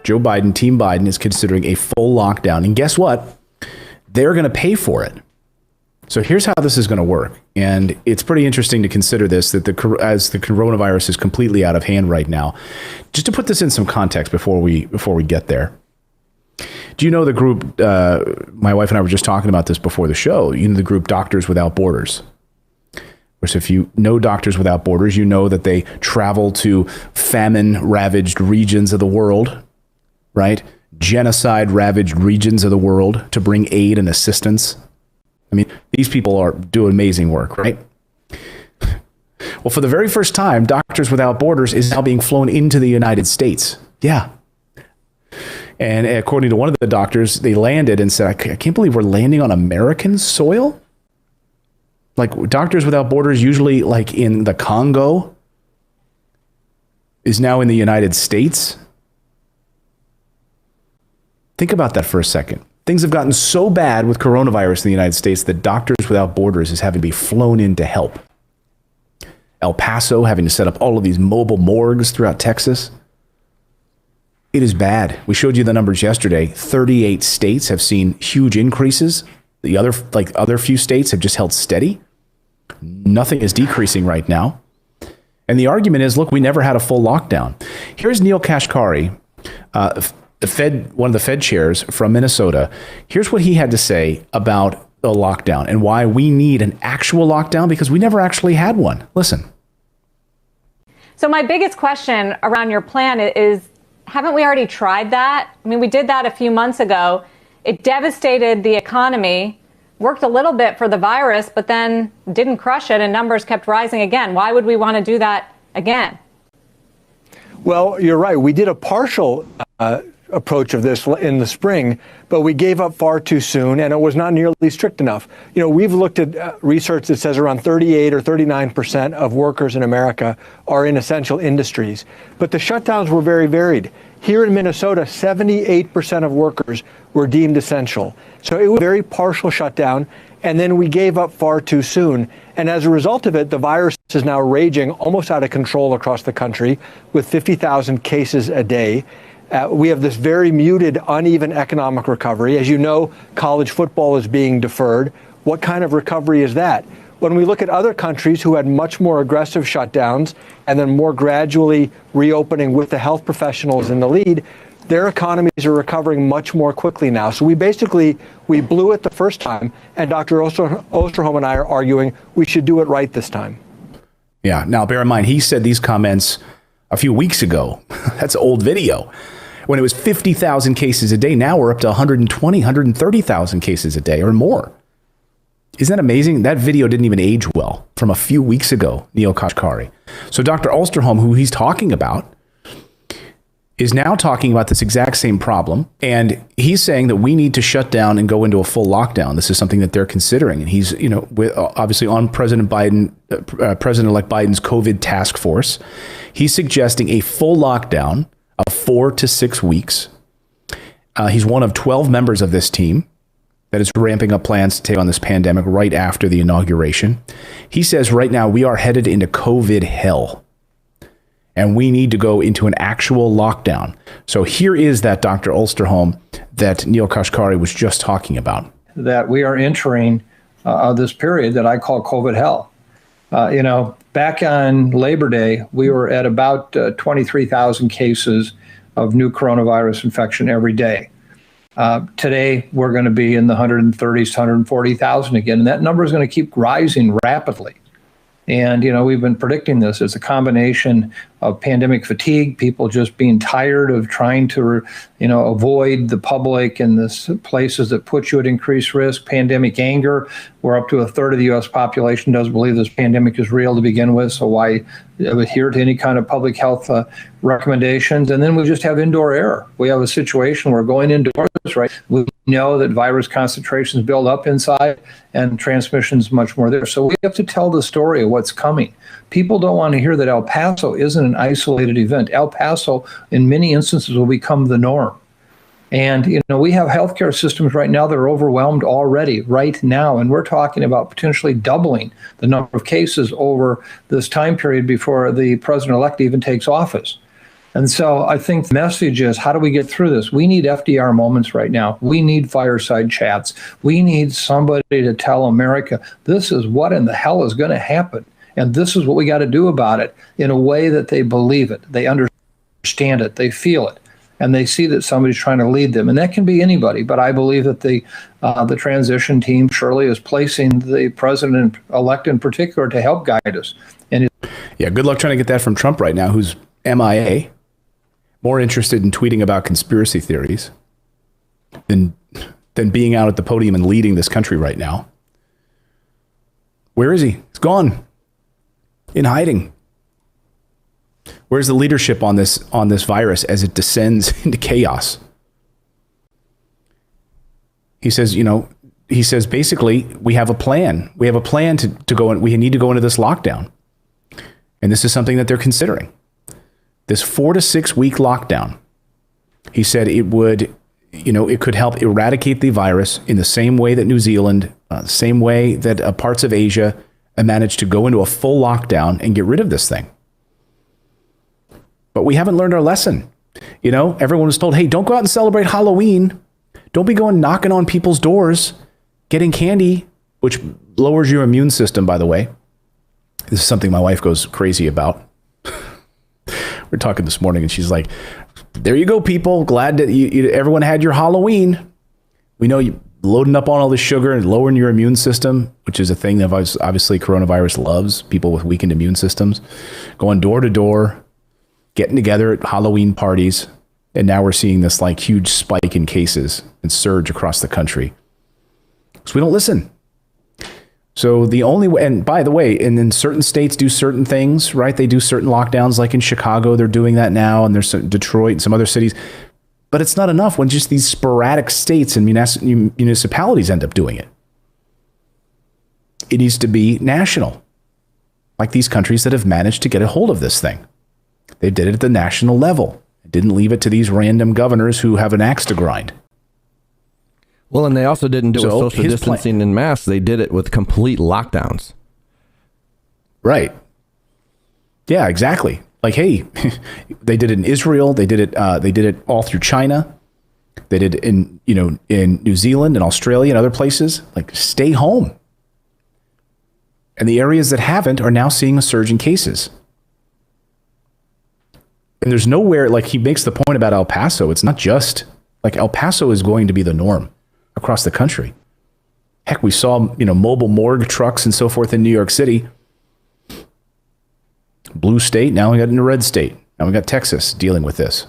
Joe Biden, Team Biden, is considering a full lockdown. And guess what? They're going to pay for it. So here's how this is going to work. And it's pretty interesting to consider this, that as the coronavirus is completely out of hand right now. Just to put this in some context before we get there. Do you know the group, my wife and I were just talking about this before the show, you know the group Doctors Without Borders? Which if you know Doctors Without Borders, you know that they travel to famine-ravaged regions of the world, right? Genocide-ravaged regions of the world to bring aid and assistance. I mean, these people do amazing work, right? Well, for the very first time, Doctors Without Borders is now being flown into the United States. Yeah. And according to one of the doctors, they landed and said, I can't believe we're landing on American soil. Like Doctors Without Borders, usually like in the Congo, is now in the United States. Think about that for a second. Things have gotten so bad with coronavirus in the United States that Doctors Without Borders is having to be flown in to help. El Paso having to set up all of these mobile morgues throughout Texas. It is bad. We showed you the numbers yesterday. 38 states have seen huge increases. The other few states have just held steady. Nothing is decreasing right now. And the argument is, look, we never had a full lockdown. Here's Neil Kashkari, one of the Fed chairs from Minnesota. Here's what he had to say about the lockdown and why we need an actual lockdown, because we never actually had one. Listen. So my biggest question around your plan is, haven't we already tried that? I mean, we did that a few months ago. It devastated the economy, worked a little bit for the virus, but then didn't crush it and numbers kept rising again. Why would we want to do that again? Well, you're right. We did a partial approach of this in the spring, but we gave up far too soon, and it was not nearly strict enough. You know, we've looked at research that says around 38 or 39% of workers in America are in essential industries, but the shutdowns were very varied. Here in Minnesota, 78% of workers were deemed essential. So it was a very partial shutdown, and then we gave up far too soon. And as a result of it, the virus is now raging almost out of control across the country with 50,000 cases a day. We have this very muted, uneven economic recovery. As you know, college football is being deferred. What kind of recovery is that? When we look at other countries who had much more aggressive shutdowns and then more gradually reopening with the health professionals in the lead, their economies are recovering much more quickly now. So we blew it the first time, and Dr. Osterholm and I are arguing we should do it right this time. Yeah. Now, bear in mind, he said these comments a few weeks ago. That's old video. When it was 50,000 cases a day, now we're up to 120, 130,000 cases a day or more. Isn't that amazing? That video didn't even age well from a few weeks ago, Neil Kashkari. So Dr. Osterholm, who he's talking about, is now talking about this exact same problem. And he's saying that we need to shut down and go into a full lockdown. This is something that they're considering. And he's, obviously on President President-elect Biden's COVID task force. He's suggesting a full lockdown of 4 to 6 weeks. He's one of 12 members of this team that is ramping up plans to take on this pandemic right after the inauguration. He says right now we are headed into COVID hell, and we need to go into an actual lockdown. So here is that Dr. Osterholm that Neil Kashkari was just talking about. That we are entering this period that I call COVID hell. Back on Labor Day, we were at about 23,000 cases of new coronavirus infection every day. Today, we're going to be in the 130s to 140,000 again, and that number is going to keep rising rapidly. And, we've been predicting this. It's a combination of pandemic fatigue, people just being tired of trying to, avoid the public and the places that put you at increased risk, pandemic anger. We're up to a third of the U.S. population does believe this pandemic is real to begin with, so why adhere to any kind of public health recommendations? And then we just have indoor air. We have a situation where going indoors, right? We know that virus concentrations build up inside and transmission is much more there. So we have to tell the story of what's coming. People don't want to hear that El Paso isn't an isolated event. El Paso, in many instances, will become the norm. And, we have healthcare systems right now that are overwhelmed already right now. And we're talking about potentially doubling the number of cases over this time period before the president-elect even takes office. And so I think the message is, how do we get through this? We need FDR moments right now. We need fireside chats. We need somebody to tell America, this is what in the hell is going to happen. And this is what we got to do about it in a way that they believe it. They understand it. They feel it. And they see that somebody's trying to lead them. And that can be anybody. But I believe that the transition team surely is placing the president-elect in particular to help guide us. And yeah, good luck trying to get that from Trump right now, who's MIA, more interested in tweeting about conspiracy theories than being out at the podium and leading this country right now. Where is he? He's gone. In hiding. Where's the leadership on this virus as it descends into chaos? He says, basically, we have a plan. We have a plan to go in. We need to go into this lockdown. And this is something that they're considering. This 4 to 6 week lockdown. He said it would, it could help eradicate the virus in the same way that New Zealand, same way that parts of Asia managed to go into a full lockdown and get rid of this thing. But we haven't learned our lesson. Everyone was told, hey, don't go out and celebrate Halloween. Don't be going knocking on people's doors, getting candy, which lowers your immune system, by the way. This is something my wife goes crazy about. We're talking this morning and she's like, there you go, people. Glad that everyone had your Halloween. We know you loading up on all this sugar and lowering your immune system, which is a thing that obviously coronavirus loves, people with weakened immune systems, going door to door, getting together at Halloween parties. And now we're seeing this like huge spike in cases and surge across the country. So we don't listen. So the only way, and by the way, and then certain states do certain things, right? They do certain lockdowns, like in Chicago, they're doing that now, and there's Detroit and some other cities. But it's not enough when just these sporadic states and municipalities end up doing it. It needs to be national, like these countries that have managed to get a hold of this thing. They did it at the national level. Didn't leave it to these random governors who have an axe to grind. Well, and they also didn't do it with social distancing and masks. They did it with complete lockdowns. Right. Yeah, exactly. Like, hey, they did it in Israel. They did it all through China. They did it in New Zealand and Australia and other places. Like, stay home. And the areas that haven't are now seeing a surge in cases. And there's nowhere, like he makes the point about El Paso. It's not just like El Paso is going to be the norm across the country. Heck, we saw, mobile morgue trucks and so forth in New York City. Blue state, now we got in a red state. Now we got Texas dealing with this.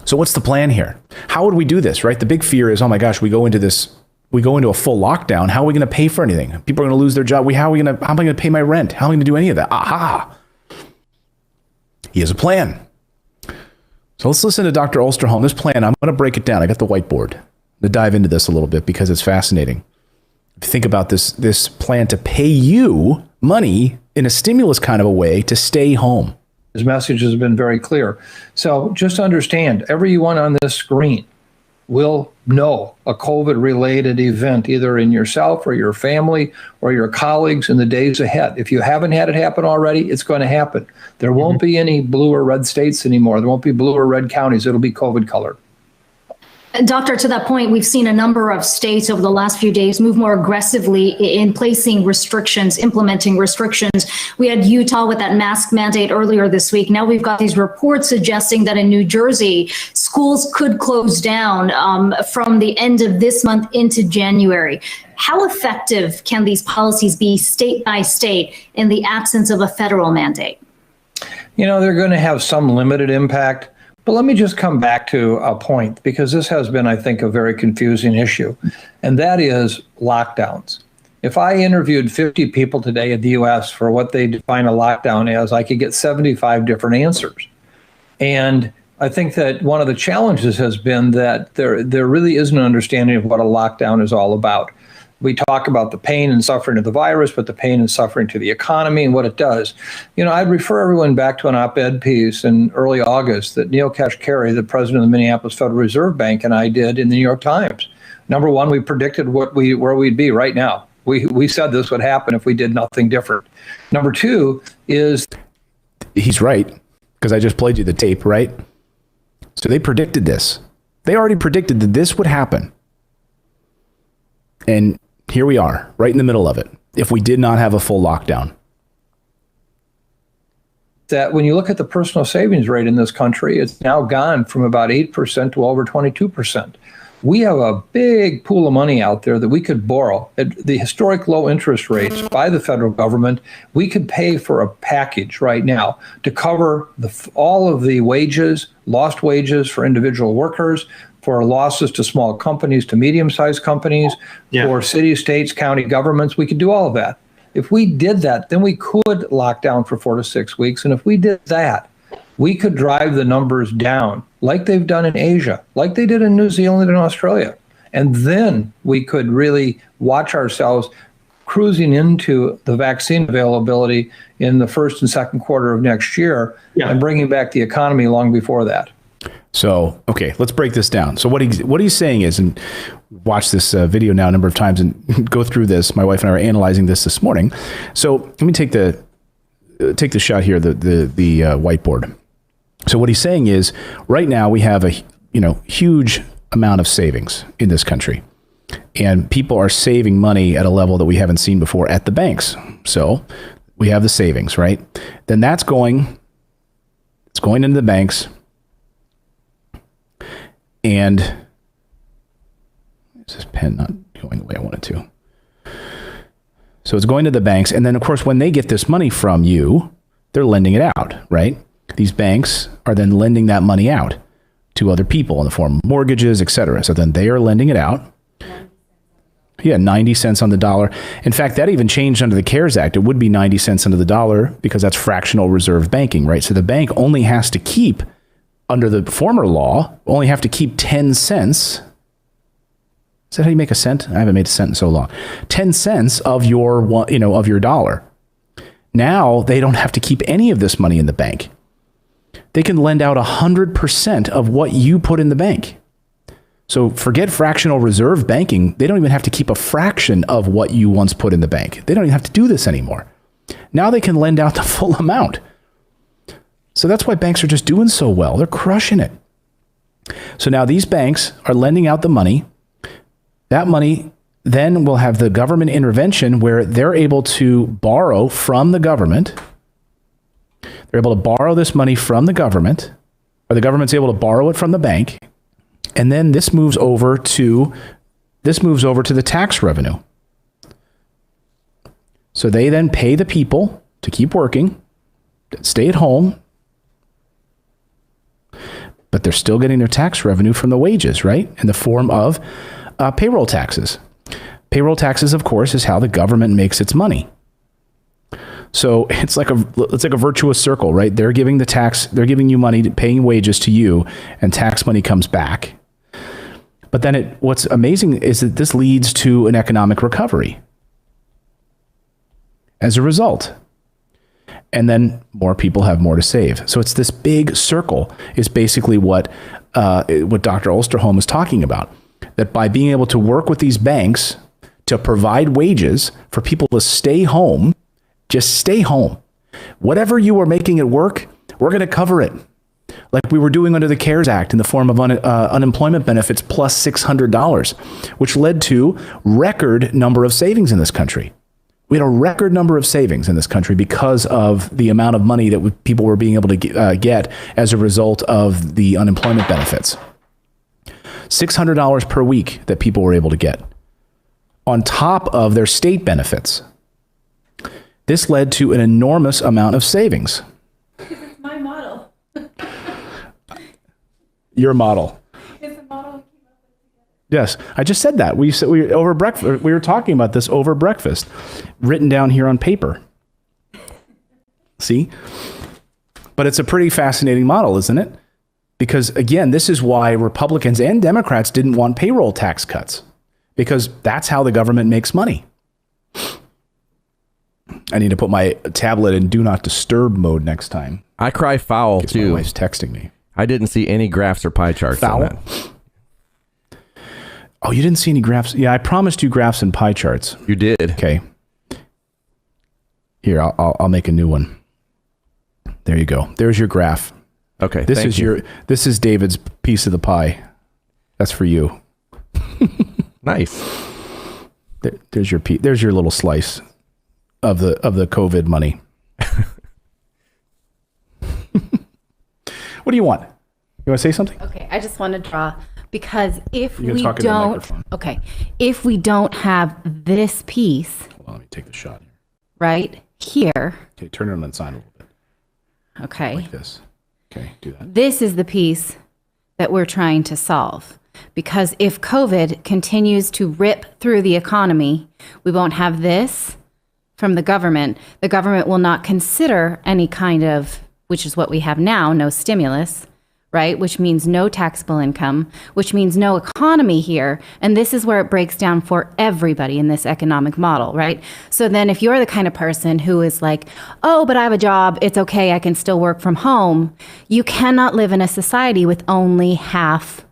So what's the plan here? How would we do this, right? The big fear is, oh my gosh, we go into a full lockdown. How are we going to pay for anything? People are going to lose their job. How am I going to pay my rent? How am I going to do any of that? Aha! He has a plan. So let's listen to Dr. Osterholm. This plan, I'm going to break it down. I got the whiteboard to dive into this a little bit because it's fascinating. Think about this plan to pay you money in a stimulus kind of a way to stay home. His message has been very clear. So just understand, everyone on this screen will know a COVID-related event, either in yourself or your family or your colleagues in the days ahead. If you haven't had it happen already, it's going to happen. There won't be any blue or red states anymore. There won't be blue or red counties. It'll be COVID colored. Doctor, to that point, we've seen a number of states over the last few days move more aggressively in placing restrictions, implementing restrictions. We had Utah with that mask mandate earlier this week. Now we've got these reports suggesting that in New Jersey, schools could close down from the end of this month into January. How effective can these policies be state by state in the absence of a federal mandate? They're going to have some limited impact. But let me just come back to a point, because this has been, I think, a very confusing issue, and that is lockdowns. If I interviewed 50 people today in the U.S. for what they define a lockdown as, I could get 75 different answers. And I think that one of the challenges has been that there really is an understanding of what a lockdown is all about. We talk about the pain and suffering of the virus, but the pain and suffering to the economy and what it does. I'd refer everyone back to an op-ed piece in early August that Neil Kashkari, the president of the Minneapolis Federal Reserve Bank, and I did in the New York Times. Number one, we predicted where we'd be right now. We said this would happen if we did nothing different. Number two is... He's right. because I just played you the tape, right? So they predicted this. They already predicted that this would happen. And here we are, right in the middle of it, if we did not have a full lockdown. That when you look at the personal savings rate in this country, it's now gone from about 8% to over 22%. We have a big pool of money out there that we could borrow at the historic low interest rates by the federal government. We could pay for a package right now to cover all of the wages, lost wages for individual workers, for losses to small companies, to medium-sized companies, for cities, states, county governments. We could do all of that. If we did that, then we could lock down for 4 to 6 weeks. And if we did that, we could drive the numbers down like they've done in Asia, like they did in New Zealand and Australia. And then we could really watch ourselves cruising into the vaccine availability in the first and second quarter of next year and bringing back the economy long before that. So, okay, let's break this down. So what he's saying is, and watch this video now a number of times and go through this. My wife and I are analyzing this morning. So let me take the shot here, the whiteboard. So what he's saying is, right now we have a huge amount of savings in this country, and people are saving money at a level that we haven't seen before at the banks. So we have the savings, right? Then it's going into the banks, and is this pen not going the way I want it to? So it's going to the banks, and then of course when they get this money from you, they're lending it out, right? These banks are then lending that money out to other people in the form of mortgages, etc. So then they are lending it out. 90 cents on the dollar. In fact, that even changed under the CARES Act. It would be 90 cents under the dollar because that's fractional reserve banking, right? So the bank only has to keep, under the former law, only have to keep 10 cents. Is that how you make a cent? I haven't made a cent in so long. 10 cents of your dollar. Now they don't have to keep any of this money in the bank. They can lend out 100% of what you put in the bank. So forget fractional reserve banking. They don't even have to keep a fraction of what you once put in the bank. They don't even have to do this anymore. Now they can lend out the full amount. So that's why banks are just doing so well. They're crushing it. So now these banks are lending out the money. That money then will have the government intervention where they're able to borrow from the government. They're able to borrow this money from the government, or the government's able to borrow it from the bank. And then this moves over to the tax revenue. So they then pay the people to keep working, stay at home, but they're still getting their tax revenue from the wages, right? In the form of payroll taxes. Payroll taxes, of course, is how the government makes its money. So it's like a virtuous circle, right? They're giving you money, paying wages to you, and tax money comes back. But then what's amazing is that this leads to an economic recovery as a result. And then more people have more to save. So it's this big circle is basically what Dr. Osterholm is talking about. That by being able to work with these banks to provide wages for people to stay home, just stay home. Whatever you are making at work, we're going to cover it. Like we were doing under the CARES Act in the form of unemployment benefits plus $600, which led to record number of savings in this country. We had a record number of savings in this country because of the amount of money that people were being able to get as a result of the unemployment benefits. $600 per week that people were able to get on top of their state benefits. This led to an enormous amount of savings. Because it's my model. Your model. It's a model we came up with together. Yes, I just said that. We over breakfast. We were talking about this over breakfast, written down here on paper. See? But it's a pretty fascinating model, isn't it? Because again, this is why Republicans and Democrats didn't want payroll tax cuts, because that's how the government makes money. I need to put my tablet in do not disturb mode next time. I cry foul too. My wife's texting me. I didn't see any graphs or pie charts Foul? on that. Oh, you didn't see any graphs? Yeah, I promised you graphs and pie charts. You did. Okay. Here, I'll make a new one. There you go. There's your graph. Okay. This is David's piece of the pie. That's for you. Nice. There's your little slice of the COVID money. What do you want? You want to say something? Okay, I just want to draw because if You can we talk into the don't, microphone. okay, if we don't have this piece Hold on, let me take the shot here. right here, Okay, turn it on the side a little bit. okay, Like this. Okay, do that. this is the piece that we're trying to solve. Because if COVID continues to rip through the economy, we won't have this from the government. The government will not consider any kind of, which is what we have now, no stimulus, right? Which means no taxable income, which means no economy here. And this is where it breaks down for everybody in this economic model, right? So then if you're the kind of person who is like, oh, but I have a job, it's okay, I can still work from home, you cannot live in a society with only half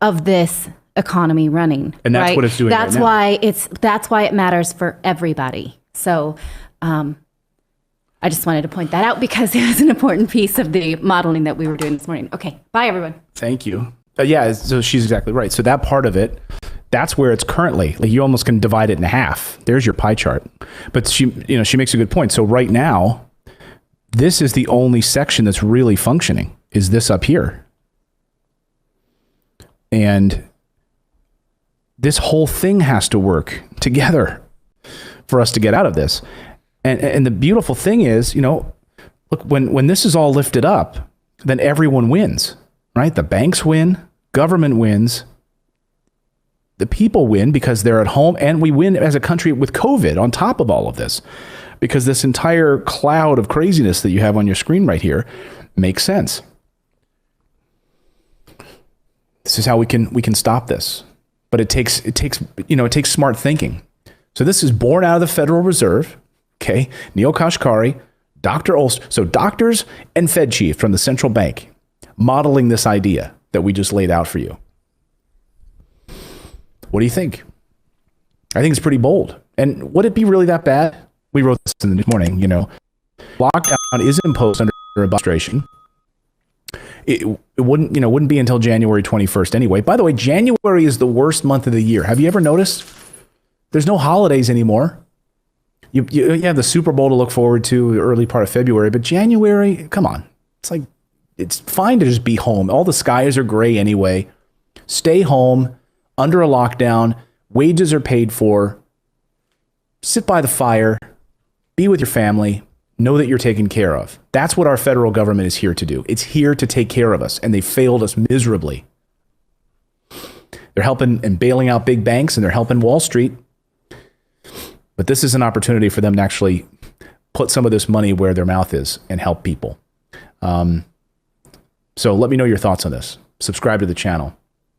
of this economy running. And that's right? what it's doing right That's now. that's why it matters for everybody. So I just wanted to point that out because it was an important piece of the modeling that we were doing this morning. Okay, bye everyone. Thank you. Yeah, so she's exactly right. So that part of it, that's where it's currently. Like you almost can divide it in half. There's your pie chart. But she makes a good point. So right now, this is the only section that's really functioning. Is this up here? And this whole thing has to work together for us to get out of this. And the beautiful thing is, look, when this is all lifted up, then everyone wins, right? The banks win, government wins, the people win because they're at home, and we win as a country with COVID on top of all of this, because this entire cloud of craziness that you have on your screen right here makes sense. This is how we can stop this. But it takes smart thinking. So this is born out of the Federal Reserve, okay? Neil Kashkari, Dr. Olst, so doctors and Fed chief from the central bank modeling this idea that we just laid out for you. What do you think? I think it's pretty bold. And would it be really that bad? We wrote this in the morning, lockdown is imposed under administration. It wouldn't be until January 21st anyway. By the way, January is the worst month of the year. Have you ever noticed? There's no holidays anymore. You have the Super Bowl to look forward to, the early part of February, but January, come on. It's fine to just be home. All the skies are gray anyway. Stay home under a lockdown. Wages are paid for. Sit by the fire. Be with your family. Know that you're taken care of. That's what our federal government is here to do. It's here to take care of us, and they failed us miserably. They're helping and bailing out big banks, and they're helping Wall Street. But this is an opportunity for them to actually put some of this money where their mouth is and help people. So let me know your thoughts on this. Subscribe to the channel.